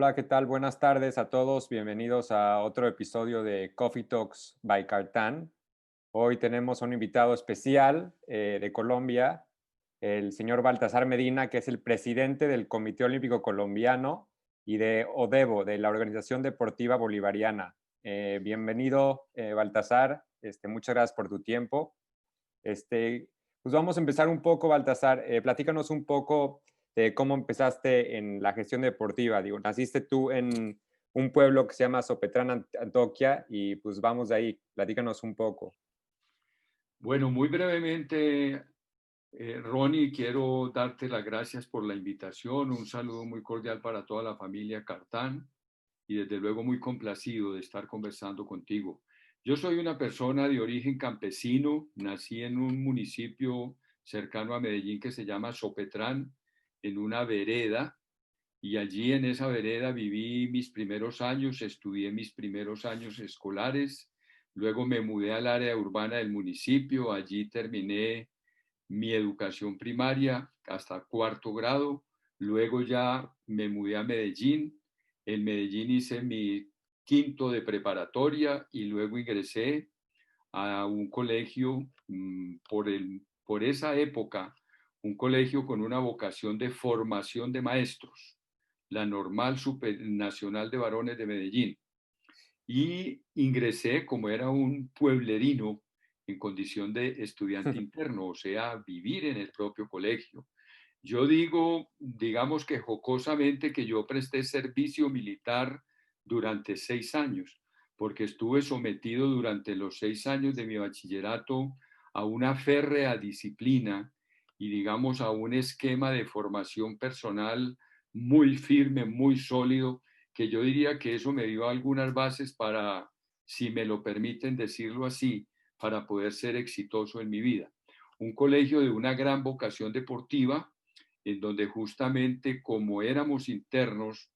Hola, ¿qué tal? Buenas tardes a todos. Bienvenidos a otro episodio de Coffee Talks by Cartán. Hoy tenemos a un invitado especial de Colombia, el señor Baltasar Medina, que es el presidente del Comité Olímpico Colombiano y de ODEBO, de la Organización Deportiva Bolivariana. Bienvenido, Baltasar. Muchas gracias por tu tiempo. Pues vamos a empezar un poco, Baltasar. Platícanos un poco de cómo empezaste en la gestión deportiva. Digo, naciste tú en un pueblo que se llama Sopetrán, Antioquia, y pues vamos de ahí. Platícanos un poco. Bueno, muy brevemente, Ronnie, quiero darte las gracias por la invitación. Un saludo muy cordial para toda la familia Cartán y desde luego muy complacido de estar conversando contigo. Yo soy una persona de origen campesino, nací en un municipio cercano a Medellín que se llama Sopetrán, en una vereda, y allí en esa vereda viví mis primeros años, estudié mis primeros años escolares, luego me mudé al área urbana del municipio, allí terminé mi educación primaria hasta cuarto grado, luego ya me mudé a Medellín, en Medellín hice mi quinto de preparatoria y luego ingresé a un colegio por esa época, un colegio con una vocación de formación de maestros, la Normal Nacional de Varones de Medellín. Y ingresé como era un pueblerino en condición de estudiante interno, o sea, vivir en el propio colegio. Yo digo, digamos que jocosamente, que yo presté servicio militar durante 6 años, porque estuve sometido durante los 6 años de mi bachillerato a una férrea disciplina y digamos a un esquema de formación personal muy firme, muy sólido, que yo diría que eso me dio algunas bases para, si me lo permiten decirlo así, para poder ser exitoso en mi vida. Un colegio de una gran vocación deportiva, en donde justamente como éramos internos,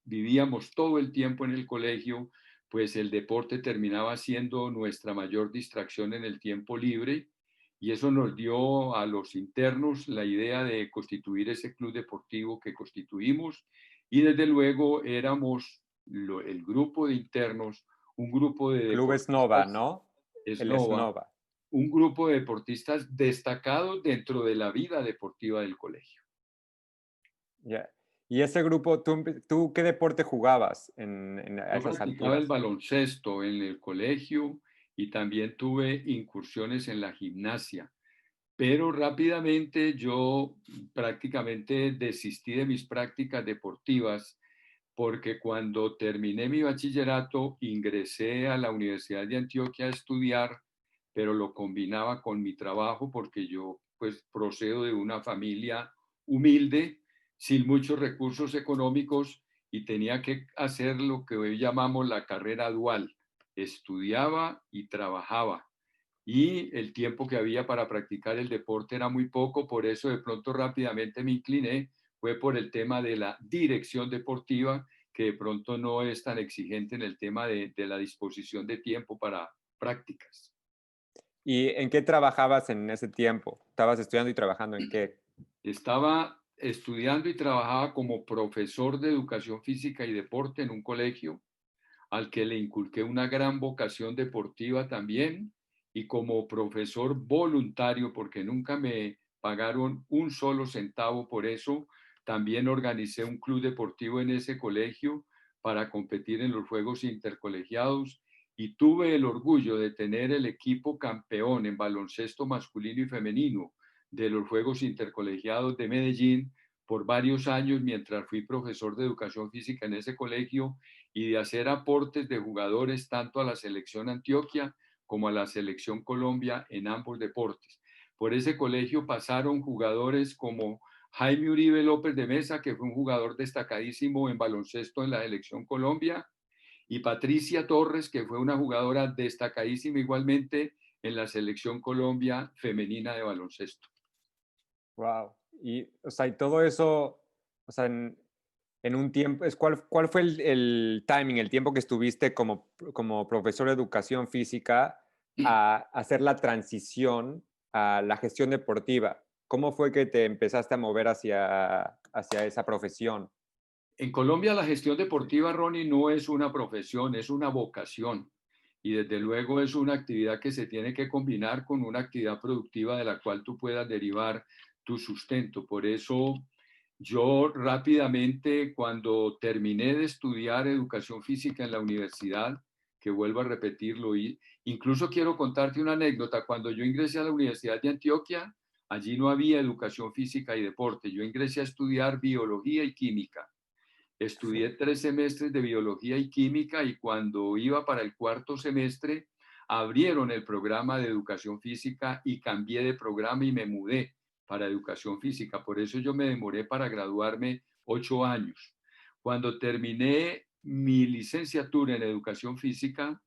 vivíamos todo el tiempo en el colegio, pues el deporte terminaba siendo nuestra mayor distracción en el tiempo libre y eso nos dio a los internos la idea de constituir ese club deportivo que constituimos y desde luego éramos el grupo de internos, un grupo de Club Snova, deportistas, ¿no? El Snova, Snova. un grupo de deportistas destacados dentro de la vida deportiva del colegio. Ya. Y ese grupo, ¿tú qué deporte jugabas a Yo esas practicaba el alturas? baloncesto en el colegio y también tuve incursiones en la gimnasia, pero rápidamente yo prácticamente desistí de mis prácticas deportivas porque cuando terminé mi bachillerato ingresé a la Universidad de Antioquia a estudiar, pero lo combinaba con mi trabajo porque yo pues procedo de una familia humilde, sin muchos recursos económicos y tenía que hacer lo que hoy llamamos la carrera dual. Estudiaba y trabajaba y el tiempo que había para practicar el deporte era muy poco, por eso de pronto rápidamente me incliné, fue por el tema de la dirección deportiva, que de pronto no es tan exigente en el tema de la disposición de tiempo para prácticas. ¿Y en qué trabajabas en ese tiempo? ¿Estabas estudiando y trabajando en qué? Estaba estudiando y trabajaba como profesor de educación física y deporte en un colegio al que le inculqué una gran vocación deportiva también y como profesor voluntario, porque nunca me pagaron un solo centavo por eso, también organicé un club deportivo en ese colegio para competir en los Juegos Intercolegiados y tuve el orgullo de tener el equipo campeón en baloncesto masculino y femenino de los Juegos Intercolegiados de Medellín por varios años mientras fui profesor de educación física en ese colegio y de hacer aportes de jugadores tanto a la selección Antioquia como a la selección Colombia en ambos deportes. Por ese colegio pasaron jugadores como Jaime Uribe López de Mesa, que fue un jugador destacadísimo en baloncesto en la selección Colombia, y Patricia Torres, que fue una jugadora destacadísima igualmente en la selección Colombia femenina de baloncesto. Wow. Y, o sea, y todo eso, o sea, en un tiempo, ¿cuál fue el timing, el tiempo que estuviste como profesor de educación física a hacer la transición a la gestión deportiva? ¿Cómo fue que te empezaste a mover hacia esa profesión? En Colombia la gestión deportiva, Ronnie, no es una profesión, es una vocación. Y desde luego es una actividad que se tiene que combinar con una actividad productiva de la cual tú puedas derivar tu sustento. Por eso yo rápidamente, cuando terminé de estudiar educación física en la universidad, que vuelvo a repetirlo, y incluso quiero contarte una anécdota. Cuando yo ingresé a la Universidad de Antioquia, allí no había educación física y deporte. Yo ingresé a estudiar biología y química. Estudié 3 semestres de biología y química y cuando iba para el cuarto semestre abrieron el programa de educación física y cambié de programa y me mudé para educación física. Por eso yo me demoré para graduarme 8 años. Cuando terminé mi licenciatura en educación física,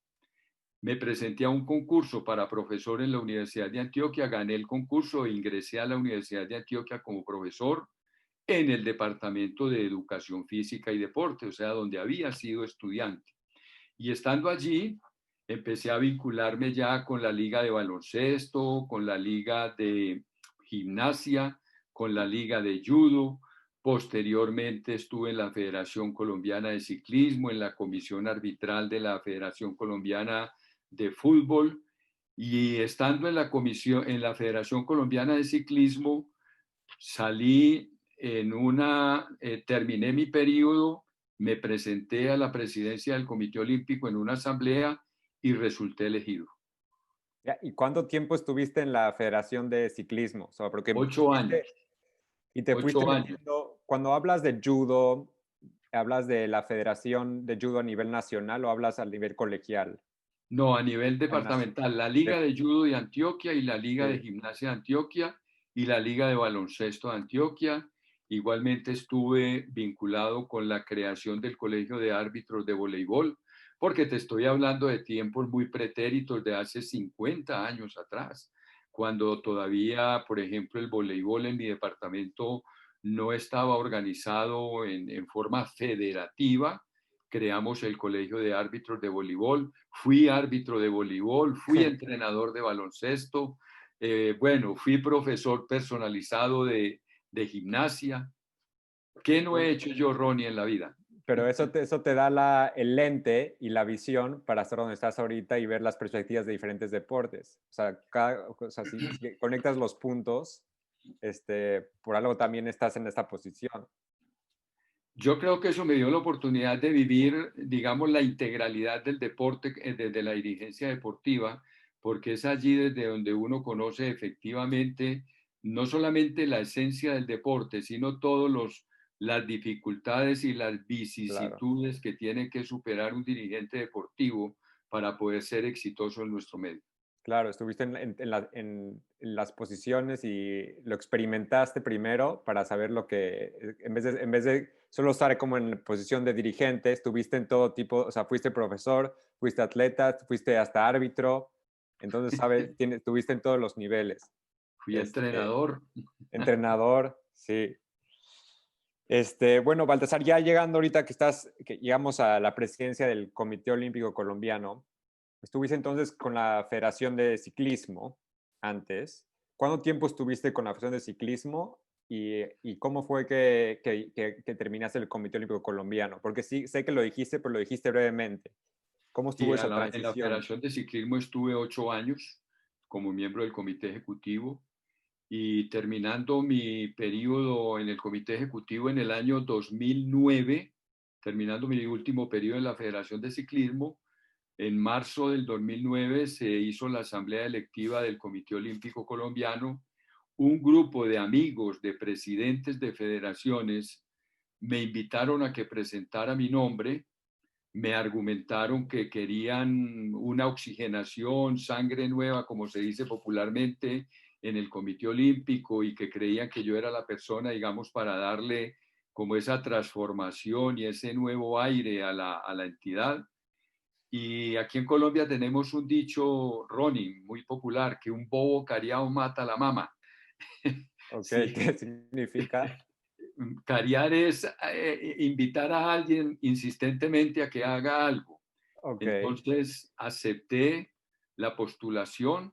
me presenté a un concurso para profesor en la Universidad de Antioquia, gané el concurso e ingresé a la Universidad de Antioquia como profesor en el Departamento de Educación Física y Deporte, o sea, donde había sido estudiante. Y estando allí, empecé a vincularme ya con la liga de baloncesto, con la liga de gimnasia, con la liga de judo. Posteriormente estuve en la Federación Colombiana de Ciclismo, en la comisión arbitral de la Federación Colombiana de Fútbol. Y estando en la comisión, en la Federación Colombiana de Ciclismo, salí terminé mi periodo, me presenté a la presidencia del Comité Olímpico en una asamblea y resulté elegido. ¿Y cuánto tiempo estuviste en la Federación de Ciclismo? O sea, porque 8 años, y te fuiste 8 años. metiendo, cuando hablas de judo, ¿hablas de la Federación de Judo a nivel nacional o hablas a nivel colegial? No, a nivel Al nacional. departamental, la Liga de Judo de Antioquia y la Liga de Sí. Gimnasia de Antioquia y la Liga de Baloncesto de Antioquia. Igualmente estuve vinculado con la creación del Colegio de Árbitros de Voleibol, porque te estoy hablando de tiempos muy pretéritos de hace 50 años atrás, cuando todavía, por ejemplo, el voleibol en mi departamento no estaba organizado en forma federativa. Creamos el Colegio de Árbitros de Voleibol, fui árbitro de voleibol, fui entrenador de baloncesto, bueno, fui profesor personalizado de gimnasia. ¿Qué no he Bueno, hecho yo, Ronnie, en la vida? pero eso te da el lente y la visión para estar donde estás ahorita y ver las perspectivas de diferentes deportes. O sea, o sea si conectas los puntos, por algo también estás en esta posición. Yo creo que eso me dio la oportunidad de vivir, digamos, la integralidad del deporte desde la dirigencia deportiva, porque es allí desde donde uno conoce efectivamente no solamente la esencia del deporte, sino las dificultades y las Claro. vicisitudes que tiene que superar un dirigente deportivo para poder ser exitoso en nuestro medio. Claro, estuviste en las posiciones y lo experimentaste primero para saber lo que, en vez de solo estar como en posición de dirigente, estuviste en todo tipo, o sea, fuiste profesor, fuiste atleta, fuiste hasta árbitro, entonces, sabes, estuviste en todos los niveles. Fui Este, entrenador. entrenador, sí. Bueno, Baltasar, ya llegando ahorita que llegamos a la presidencia del Comité Olímpico Colombiano, estuviste entonces con la Federación de Ciclismo antes. ¿Cuánto tiempo estuviste con la Federación de Ciclismo y cómo fue que terminaste el Comité Olímpico Colombiano? Porque sí, sé que lo dijiste, pero lo dijiste brevemente. ¿Cómo Sí, estuvo esa en la transición? Federación de Ciclismo estuve 8 años como miembro del comité ejecutivo y terminando mi periodo en el comité ejecutivo en el año 2009, terminando mi último periodo en la Federación de Ciclismo, en marzo del 2009 se hizo la asamblea electiva del Comité Olímpico Colombiano. Un grupo de amigos, de presidentes de federaciones, me invitaron a que presentara mi nombre, me argumentaron que querían una oxigenación, sangre nueva, como se dice popularmente, en el Comité Olímpico y que creían que yo era la persona, digamos, para darle como esa transformación y ese nuevo aire a la entidad. Y aquí en Colombia tenemos un dicho, Ronnie, muy popular, que un bobo cariado mata a la mama. Ok, Sí, ¿qué significa? cariar es invitar a alguien insistentemente a que haga algo. Ok, Entonces acepté la postulación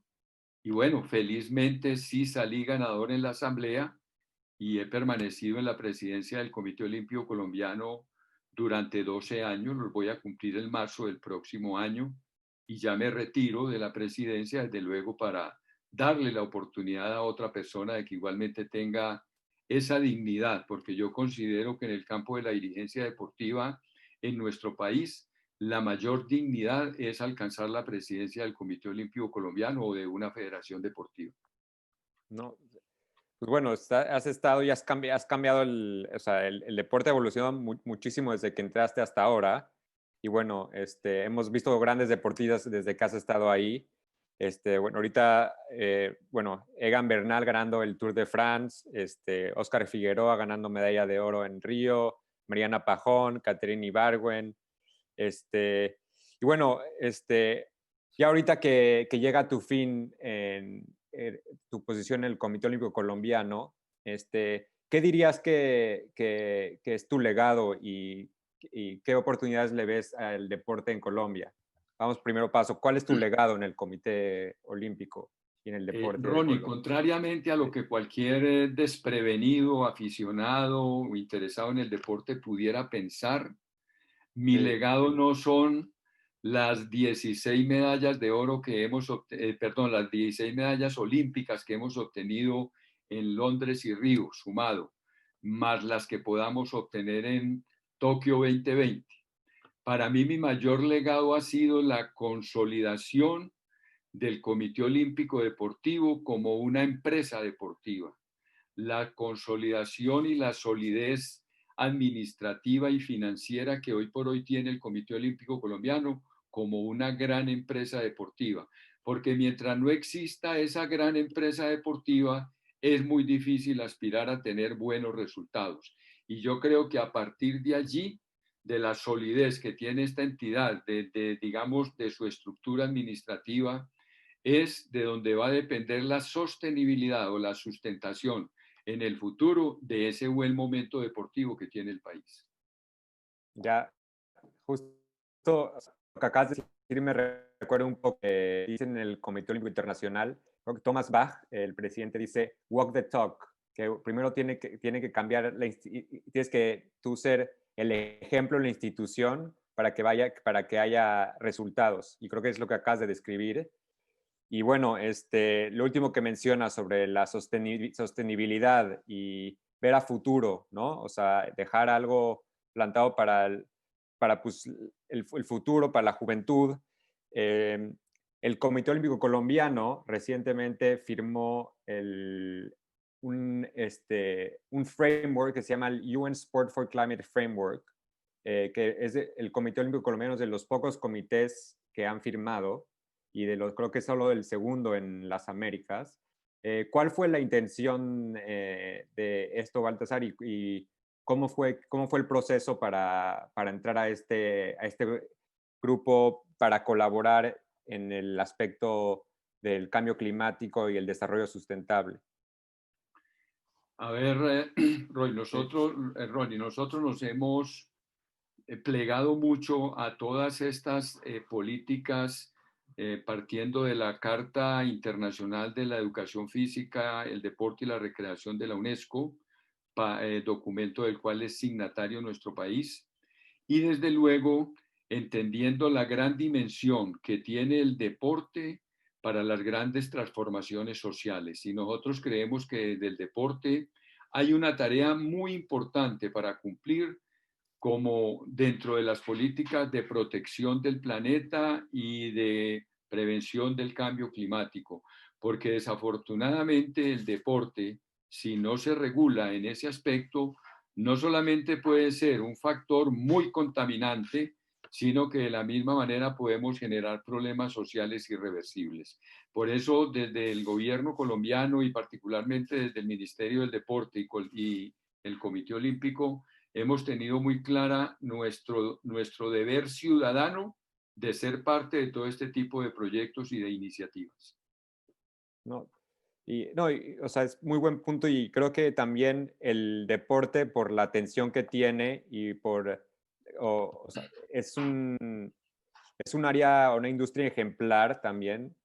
y bueno, felizmente sí salí ganador en la asamblea y he permanecido en la presidencia del Comité Olímpico Colombiano durante 12 años, los voy a cumplir en marzo del próximo año y ya me retiro de la presidencia, desde luego, para darle la oportunidad a otra persona de que igualmente tenga esa dignidad, porque yo considero que en el campo de la dirigencia deportiva en nuestro país, la mayor dignidad es alcanzar la presidencia del Comité Olímpico Colombiano o de una federación deportiva. ¿No? Pues bueno, has estado y has cambiado o sea, el deporte ha evolucionado muchísimo desde que entraste hasta ahora. Y bueno, hemos visto grandes deportistas desde que has estado ahí. Bueno, ahorita, bueno, Egan Bernal ganando el Tour de France, Óscar Figueroa ganando medalla de oro en Río, Mariana Pajón, Caterina Ibargüen, y bueno, ya ahorita que llega a tu fin en tu posición en el Comité Olímpico Colombiano, ¿qué dirías que es tu legado y qué oportunidades le ves al deporte en Colombia? Vamos, primero paso, ¿cuál es tu legado en el Comité Olímpico y en el deporte de Ronnie, Colombia? contrariamente a lo que cualquier desprevenido, aficionado o interesado en el deporte pudiera pensar, mi Sí, legado no son las 16 medallas de oro que perdón, las 16 medallas olímpicas que hemos obtenido en Londres y Río, sumado, más las que podamos obtener en Tokio 2020. Para mí, mi mayor legado ha sido la consolidación del Comité Olímpico Deportivo como una empresa deportiva, la consolidación y la solidez administrativa y financiera que hoy por hoy tiene el Comité Olímpico Colombiano como una gran empresa deportiva, porque mientras no exista esa gran empresa deportiva, es muy difícil aspirar a tener buenos resultados. Y yo creo que a partir de allí, de la solidez que tiene esta entidad, digamos, de su estructura administrativa, es de donde va a depender la sostenibilidad o la sustentación en el futuro de ese buen momento deportivo que tiene el país. ya justo lo que acabas de decir me recuerda un poco que dicen en el Comité Olímpico Internacional, creo que Thomas Bach, el presidente, dice walk the talk, que primero tiene que cambiar, tienes que tú ser el ejemplo en la institución para que haya resultados. Y creo que es lo que acabas de describir. Y bueno, lo último que menciona sobre la sostenibilidad y ver a futuro, ¿no? O sea, dejar algo plantado para pues, el futuro, para la juventud. Eh, el Comité Olímpico Colombiano recientemente firmó un framework que se llama el UN Sport for Climate Framework, que es el Comité Olímpico Colombiano es de los pocos comités que han firmado y creo que es solo el segundo en las Américas. ¿Cuál fue la intención de esto, Baltasar, y cómo fue el proceso para entrar a este grupo para colaborar en el aspecto del cambio climático y el desarrollo sustentable? A ver, Sí, Ronnie, nosotros nos hemos plegado mucho a todas estas políticas partiendo de la Carta Internacional de la Educación Física, el Deporte y la Recreación de la UNESCO, documento del cual es signatario nuestro país, y desde luego entendiendo la gran dimensión que tiene el deporte para las grandes transformaciones sociales. Y nosotros creemos que del deporte hay una tarea muy importante para cumplir como dentro de las políticas de protección del planeta y de prevención del cambio climático, porque desafortunadamente el deporte, si no se regula en ese aspecto, no solamente puede ser un factor muy contaminante, sino que de la misma manera podemos generar problemas sociales irreversibles. Por eso, desde el gobierno colombiano y particularmente desde el Ministerio del Deporte y el Comité Olímpico, hemos tenido muy clara nuestro deber ciudadano de ser parte de todo este tipo de proyectos y de iniciativas. no, no, o sea, es muy buen punto y creo que también el deporte por la atención que tiene y o sea, es un área, una industria ejemplar también,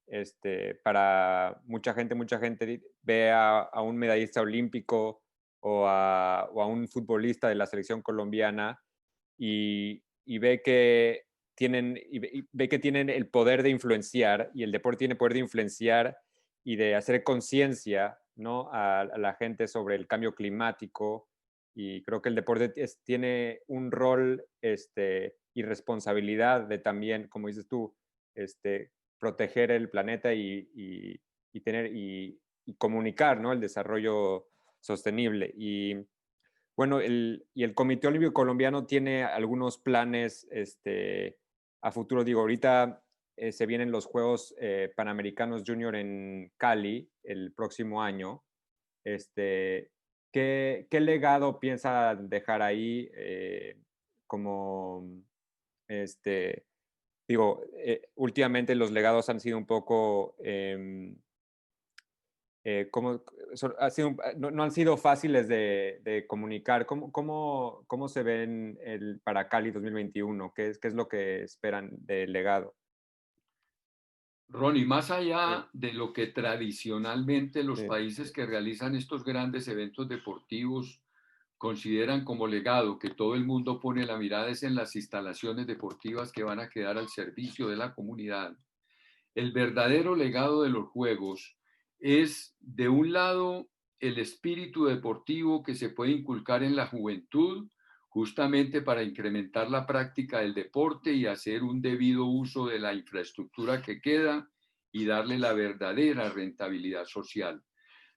para mucha gente ve a un medallista olímpico o a un futbolista de la selección colombiana y ve que ve que tienen el poder de influenciar y el deporte tiene poder de influenciar y de hacer conciencia, ¿no? A la gente sobre el cambio climático y creo que el deporte tiene un rol y responsabilidad de también, como dices tú, proteger el planeta y comunicar, ¿no? El desarrollo sostenible. Y bueno, el Comité Olímpico Colombiano tiene algunos planes a futuro. Digo, ahorita se vienen los Juegos Panamericanos Junior en Cali el próximo año. ¿Qué legado piensa dejar ahí como, este, digo, últimamente los legados han sido un poco cómo, ha sido, no han sido fáciles de comunicar. ¿Cómo se ven para Cali 2021? ¿Qué es lo que esperan del legado? Ronnie, más Sí, allá de lo que tradicionalmente los sí, países que realizan estos grandes eventos deportivos consideran como legado, que todo el mundo pone la mirada es en las instalaciones deportivas que van a quedar al servicio de la comunidad. El verdadero legado de los Juegos es, de un lado, el espíritu deportivo que se puede inculcar en la juventud, justamente para incrementar la práctica del deporte y hacer un debido uso de la infraestructura que queda y darle la verdadera rentabilidad social.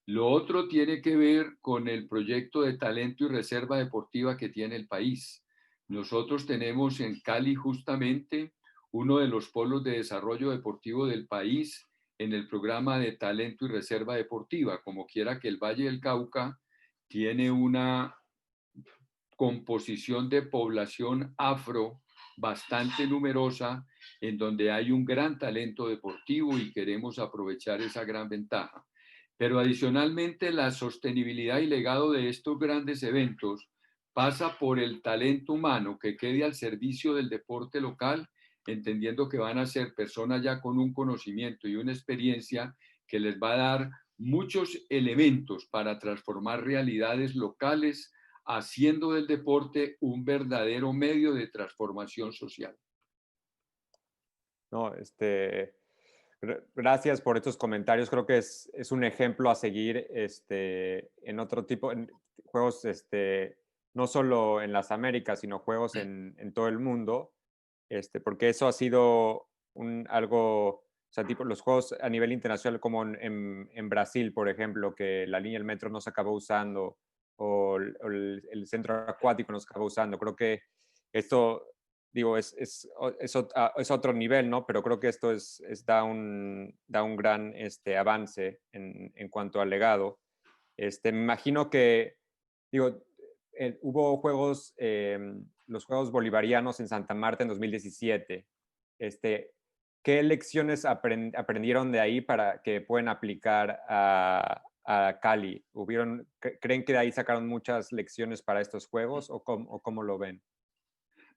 Lo otro tiene que ver con el proyecto de talento y reserva deportiva que tiene el país. Nosotros tenemos en Cali justamente uno de los polos de desarrollo deportivo del país en el programa de talento y reserva deportiva. Como quiera que el Valle del Cauca tiene una composición de población afro bastante numerosa, en donde hay un gran talento deportivo y queremos aprovechar esa gran ventaja. Pero adicionalmente, la sostenibilidad y legado de estos grandes eventos pasa por el talento humano que quede al servicio del deporte local, entendiendo que van a ser personas ya con un conocimiento y una experiencia que les va a dar muchos elementos para transformar realidades locales, haciendo del deporte un verdadero medio de transformación social. no, gracias por estos comentarios. Creo que es un ejemplo a seguir en otro tipo, en juegos, no solo en las Américas, sino juegos en todo el mundo, porque eso ha sido algo, o sea, tipo los juegos a nivel internacional, como en Brasil, por ejemplo, que la línea del metro no se acabó usando, o el centro acuático no se acabó usando. Creo que esto, digo, es otro nivel, ¿no? Pero creo que esto da un gran avance en cuanto al legado. Me imagino que, digo, hubo juegos, los Juegos Bolivarianos en Santa Marta en 2017. Este, ¿Qué lecciones aprendieron de ahí para que pueden aplicar a Cali? ¿Creen que de ahí sacaron muchas lecciones para estos juegos o cómo lo ven?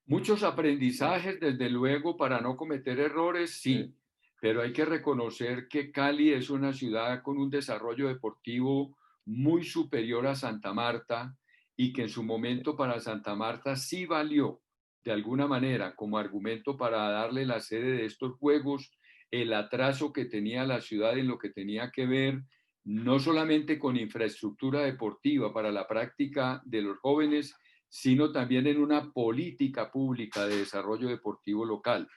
Muchos aprendizajes, desde luego, para no cometer errores, Sí, sí, pero hay que reconocer que Cali es una ciudad con un desarrollo deportivo muy superior a Santa Marta y que en su sí, momento para Santa Marta sí valió de alguna manera como argumento para darle la sede de estos juegos, el atraso que tenía la ciudad en lo que tenía que ver no solamente con infraestructura deportiva para la práctica de los jóvenes, sino también en una política pública de desarrollo deportivo local,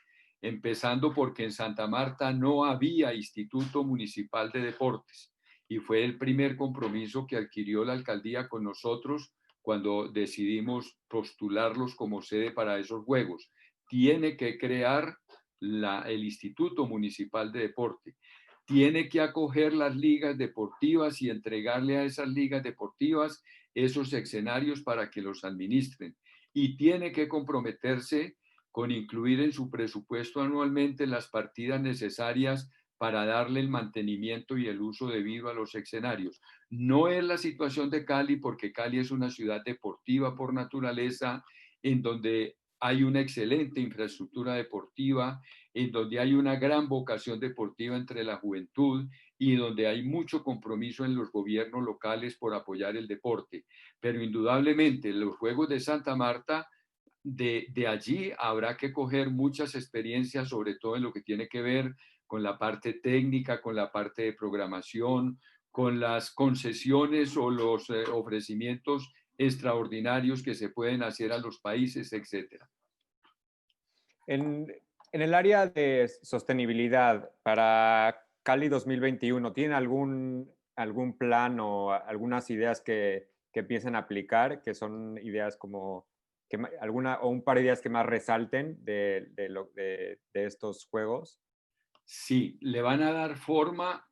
empezando porque en Santa Marta no había Instituto Municipal de Deportes y fue el primer compromiso que adquirió la alcaldía con nosotros cuando decidimos postularlos como sede para esos juegos. Tiene que crear el Instituto Municipal de Deporte, tiene que acoger las ligas deportivas y entregarle a esas ligas deportivas esos escenarios para que los administren. Y tiene que comprometerse con incluir en su presupuesto anualmente las partidas necesarias para darle el mantenimiento y el uso debido a los escenarios. No es la situación de Cali, porque Cali es una ciudad deportiva por naturaleza, en donde hay una excelente infraestructura deportiva, en donde hay una gran vocación deportiva entre la juventud y donde hay mucho compromiso en los gobiernos locales por apoyar el deporte. Pero indudablemente los Juegos de Santa Marta de allí habrá que coger muchas experiencias, sobre todo en lo que tiene que ver con la parte técnica, con la parte de programación, con las concesiones o los ofrecimientos extraordinarios que se pueden hacer a los países, etcétera. En, en el área de sostenibilidad para Cali 2021, ¿tienen algún plan o algunas ideas que empiecen a aplicar, que son ideas como alguna o un par de ideas que más resalten de estos juegos? Sí, le van a dar forma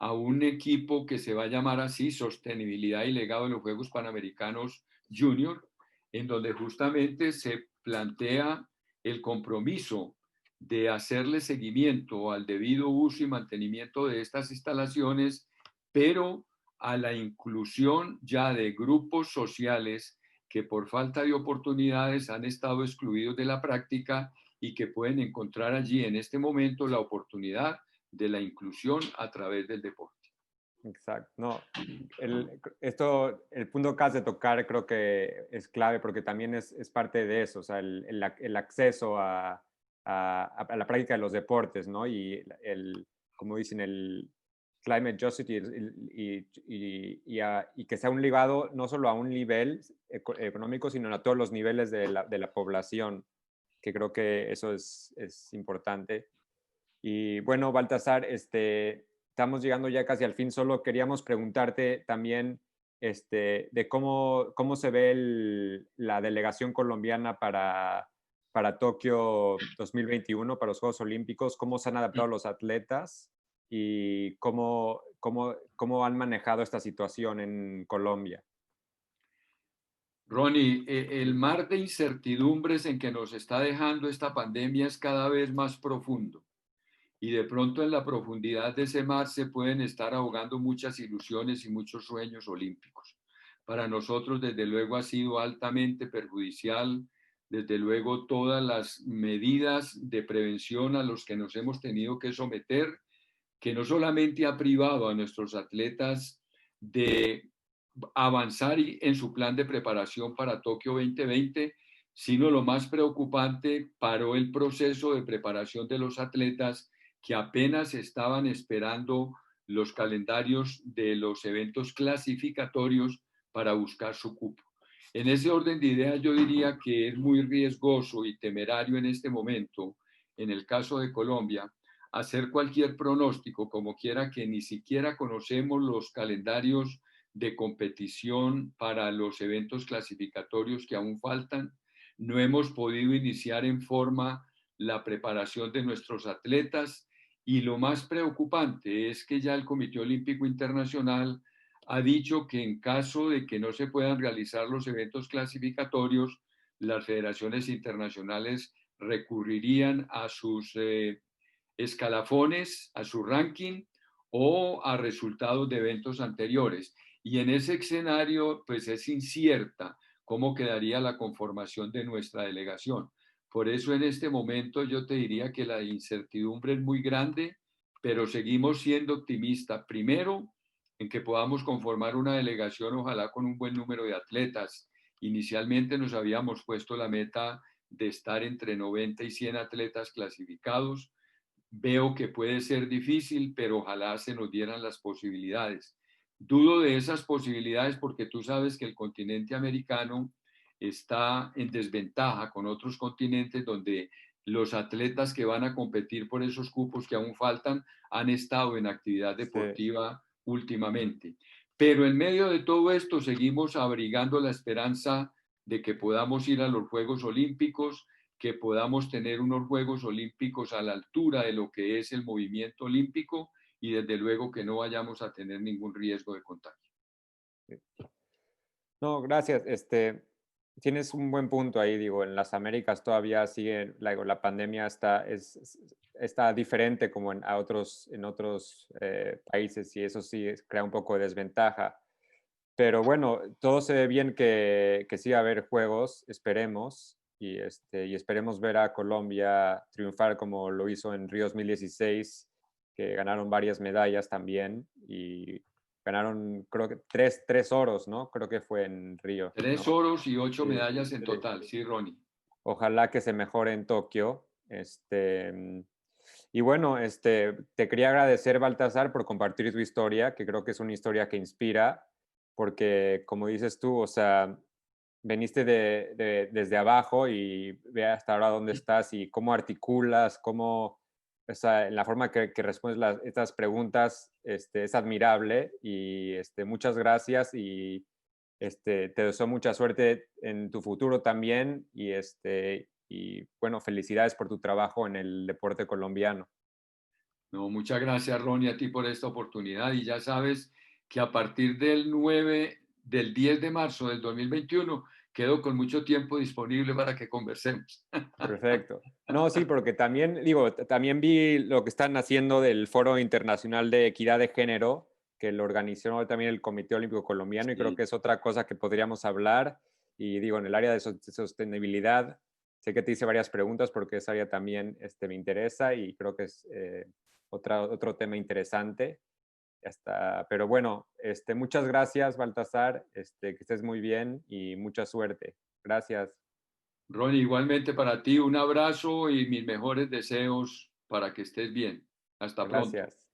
a un equipo que se va a llamar así, Sostenibilidad y Legado de los Juegos Panamericanos Junior, en donde justamente se plantea el compromiso de hacerle seguimiento al debido uso y mantenimiento de estas instalaciones, pero a la inclusión ya de grupos sociales que por falta de oportunidades han estado excluidos de la práctica y que pueden encontrar allí en este momento la oportunidad de la inclusión a través del deporte. Exacto. No, el punto que has de tocar creo que es clave porque también es parte de eso, o sea, el acceso a la práctica de los deportes, ¿no? Y como dicen, el climate justice y que sea un ligado no solo a un nivel económico, sino a todos los niveles de la población, que creo que eso es importante. Y bueno, Baltasar, estamos llegando ya casi al fin. Solo queríamos preguntarte también de cómo se ve la delegación colombiana para Tokio 2021, para los Juegos Olímpicos, cómo se han adaptado los atletas y cómo han manejado esta situación en Colombia. Ronnie, el mar de incertidumbres en que nos está dejando esta pandemia es cada vez más profundo y de pronto en la profundidad de ese mar se pueden estar ahogando muchas ilusiones y muchos sueños olímpicos. Para nosotros, desde luego, ha sido altamente perjudicial, desde luego, todas las medidas de prevención a los que nos hemos tenido que someter, que no solamente ha privado a nuestros atletas de avanzar en su plan de preparación para Tokio 2020, sino lo más preocupante, paró el proceso de preparación de los atletas que apenas estaban esperando los calendarios de los eventos clasificatorios para buscar su cupo. En ese orden de ideas, yo diría que es muy riesgoso y temerario en este momento, en el caso de Colombia, hacer cualquier pronóstico, como quiera que ni siquiera conocemos los calendarios de competición para los eventos clasificatorios que aún faltan. No hemos podido iniciar en forma la preparación de nuestros atletas y lo más preocupante es que ya el Comité Olímpico Internacional ha dicho que en caso de que no se puedan realizar los eventos clasificatorios, las federaciones internacionales recurrirían a sus escalafones, a su ranking o a resultados de eventos anteriores. Y en ese escenario, pues es incierta cómo quedaría la conformación de nuestra delegación. Por eso en este momento yo te diría que la incertidumbre es muy grande, pero seguimos siendo optimistas. Primero, en que podamos conformar una delegación, ojalá con un buen número de atletas. Inicialmente nos habíamos puesto la meta de estar entre 90 y 100 atletas clasificados. Veo que puede ser difícil, pero ojalá se nos dieran las posibilidades. Dudo de esas posibilidades porque tú sabes que el continente americano está en desventaja con otros continentes donde los atletas que van a competir por esos cupos que aún faltan han estado en actividad Sí. deportiva últimamente. Pero en medio de todo esto seguimos abrigando la esperanza de que podamos ir a los Juegos Olímpicos, que podamos tener unos Juegos Olímpicos a la altura de lo que es el movimiento olímpico y desde luego que no vayamos a tener ningún riesgo de contagio. No, gracias. Tienes un buen punto ahí, digo, en las Américas todavía sigue, la pandemia está diferente como en otros países y eso sí crea un poco de desventaja. Pero bueno, todo se ve bien que sí va a haber juegos, esperemos, y esperemos ver a Colombia triunfar como lo hizo en Río 2016, que ganaron varias medallas también y ganaron, creo que tres oros, ¿no? Creo que fue en Río, 3 ¿no? oros y 8 Sí, medallas en sí. total, sí, Ronnie. Ojalá que se mejore en Tokio. Y bueno, te quería agradecer, Baltasar, por compartir tu historia, que creo que es una historia que inspira, porque como dices tú, o sea, veniste desde abajo y ve hasta ahora dónde estás y cómo articulas, cómo, o sea, en la forma que respondes estas preguntas, es admirable y muchas gracias y te deseo mucha suerte en tu futuro también y bueno, felicidades por tu trabajo en el deporte colombiano. No, muchas gracias, Ronnie, a ti por esta oportunidad. Y ya sabes que a partir del 10 de marzo del 2021 quedo con mucho tiempo disponible para que conversemos. Perfecto. No, sí, porque también, digo, también vi lo que están haciendo del Foro Internacional de Equidad de Género, que lo organizó también el Comité Olímpico Colombiano, y creo Sí. que es otra cosa que podríamos hablar. Y digo, en el área de sostenibilidad, sé que te hice varias preguntas porque esa área también me interesa y creo que es otro tema interesante. Pero bueno, muchas gracias, Baltasar, que estés muy bien y mucha suerte. Gracias. Ronnie, igualmente para ti un abrazo y mis mejores deseos para que estés bien. Hasta pronto. Gracias.